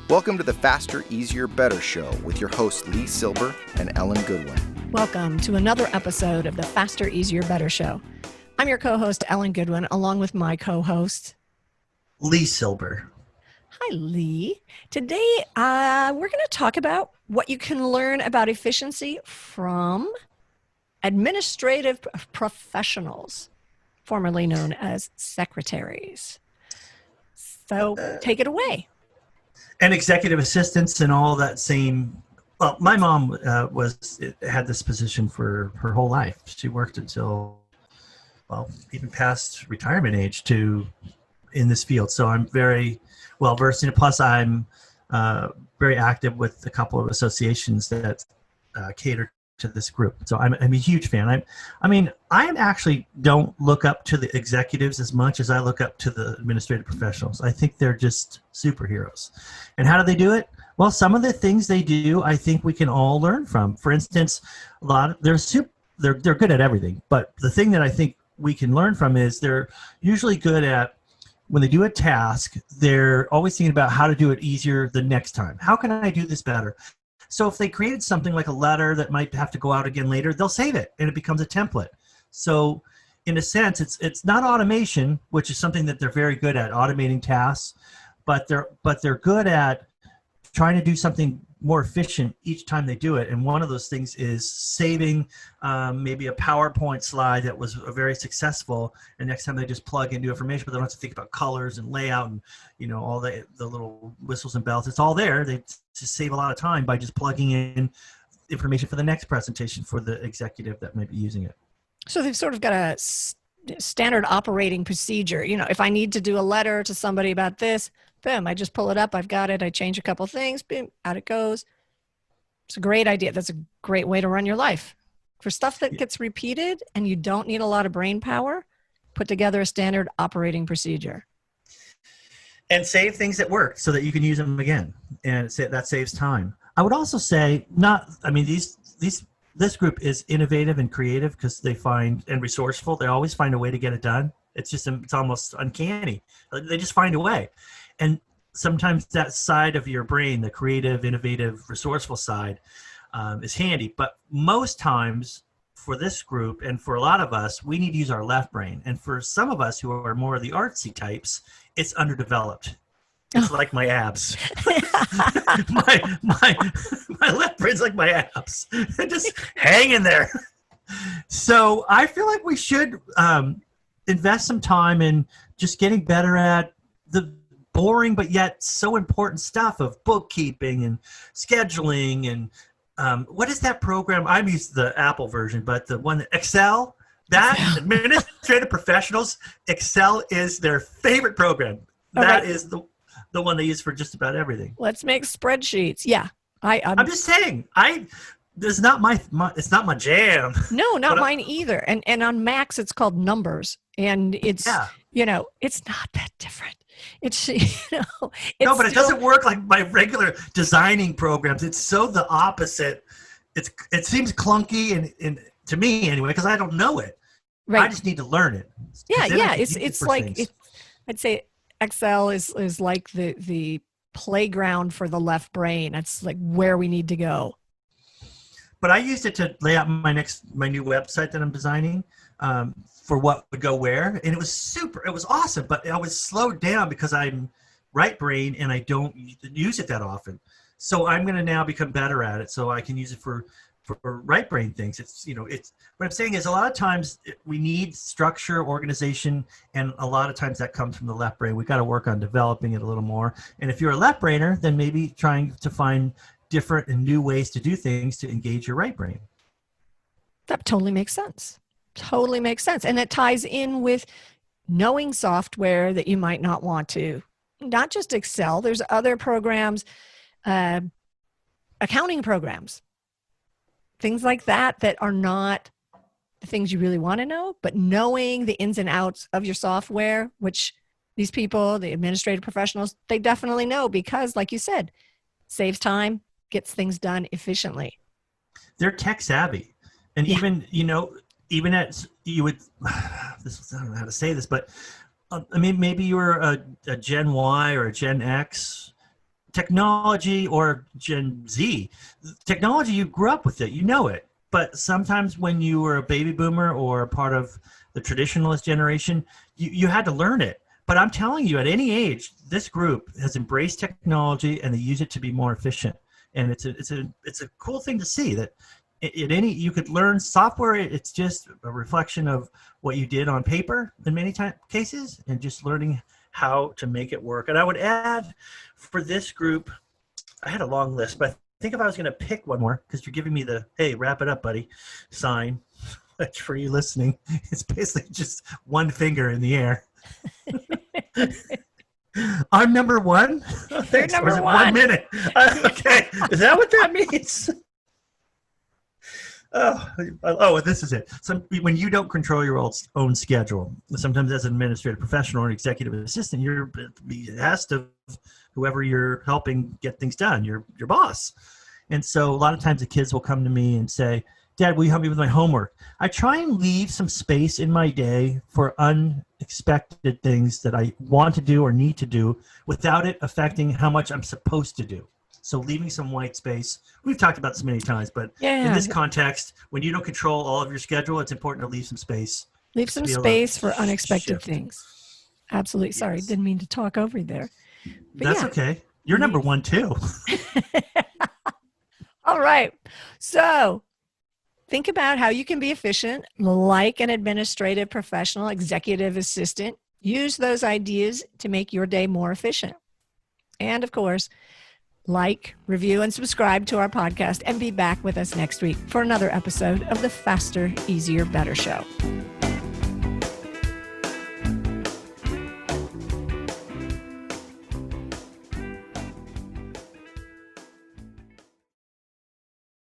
Welcome to the Faster, Easier, Better show with your hosts LeeSilber and Ellen Goodwin. Welcome to another episode of the Faster, Easier, Better show. I'm your co-host, Ellen Goodwin, along with my co-host, LeeSilber. Hi, Lee. Today, we're going to talk about what you can learn about efficiency from administrative professionals, formerly known as secretaries. So take it away. And executive assistants and all that same. Well, my mom had this position for her whole life. She worked until, well, even past retirement age in this field. So I'm very well versed in it. Plus, I'm very active with a couple of associations that cater to this group. So I'm a huge fan. I actually don't look up to the executives as much as I look up to the administrative professionals. I think they're just superheroes. And how do they do it? Well, some of the things they do, I think we can all learn from. For instance, they're good at everything. But the thing that I think we can learn from is they're usually good at, when they do a task, they're always thinking about how to do it easier the next time. How can I do this better? So if they created something like a letter that might have to go out again later, they'll save it and it becomes a template. So in a sense, it's not automation, which is something that they're very good at, automating tasks, but they're good at trying to do something more efficient each time they do it. And one of those things is saving maybe a PowerPoint slide that was very successful, and next time they just plug in new information, but they don't have to think about colors and layout and all the little whistles and bells. It's all there. They just save a lot of time by just plugging in information for the next presentation for the executive that might be using it. So they've sort of got a standard operating procedure. If I need to do a letter to somebody about this, boom, I just pull it up. I've got it. I change a couple things. Boom, out it goes. It's a great idea. That's a great way to run your life. For stuff that gets repeated and you don't need a lot of brain power, put together a standard operating procedure. And save things that work so that you can use them again. And that saves time. I would also say this group is innovative and creative because and resourceful. They always find a way to get it done. It's almost uncanny. They just find a way. And sometimes that side of your brain, the creative, innovative, resourceful side, is handy. But most times for this group and for a lot of us, we need to use our left brain. And for some of us who are more of the artsy types, it's underdeveloped. It's like my abs. my left brain's like my abs. Just hang in there. So I feel like we should invest some time in just getting better at the boring but yet so important stuff of bookkeeping and scheduling and what is that program? I'm used to the Apple version, but the one Excel. Administrative professionals, Excel is their favorite program. That is the one they use for just about everything. Let's make spreadsheets. Yeah, I'm just saying. It's not my jam. No, not mine either. And on Macs, it's called Numbers, and it's it's not that different. It's no, but it doesn't work like my regular designing programs. It's so the opposite. It seems clunky and to me anyway, because I don't know it. Right. I just need to learn it. Yeah. It's like I'd say Excel is like the playground for the left brain. It's like where we need to go. But I used it to lay out my new website that I'm designing for what would go where, and it was awesome. But I was slowed down because I'm right brain and I don't use it that often. So I'm going to now become better at it, so I can use it for right brain things. It's what I'm saying is a lot of times we need structure, organization, and a lot of times that comes from the left brain. We got to work on developing it a little more. And if you're a left brainer, then maybe trying to find different and new ways to do things to engage your right brain. That totally makes sense. Totally makes sense. And it ties in with knowing software that you might not want to. Not just Excel. There's other programs, accounting programs, things like that are not the things you really want to know, but knowing the ins and outs of your software, which these people, the administrative professionals, they definitely know because, like you said, saves time, gets things done efficiently. They're tech savvy. And even at, you would, I don't know how to say this, but maybe you were a Gen Y or a Gen X technology, or Gen Z, technology, you grew up with it, you know it. But sometimes when you were a baby boomer or a part of the traditionalist generation, you had to learn it. But I'm telling you, at any age, this group has embraced technology and they use it to be more efficient. And it's a cool thing to see that you could learn software. It's just a reflection of what you did on paper in many cases, and just learning how to make it work. And I would add for this group, I had a long list, but I think if I was going to pick one more, because you're giving me the, hey, wrap it up, buddy, sign, which for you listening, it's basically just one finger in the air. I'm number one. Oh, thanks. You're number 1 minute. Okay. Is that what that means? Oh, this is it. So when you don't control your own schedule, sometimes as an administrative professional or executive assistant, you're asked of whoever you're helping get things done, your boss. And so a lot of times the kids will come to me and say, Dad, will you help me with my homework? I try and leave some space in my day for unexpected things that I want to do or need to do without it affecting how much I'm supposed to do. So leaving some white space. We've talked about this many times, but in this context, when you don't control all of your schedule, it's important to leave some space. Leave some space for unexpected things. Absolutely. Sorry, didn't mean to talk over you there. But that's okay. You're number one too. All right. So think about how you can be efficient like an administrative professional, executive assistant. Use those ideas to make your day more efficient. And of course, like, review, and subscribe to our podcast, and be back with us next week for another episode of the Faster, Easier, Better Show.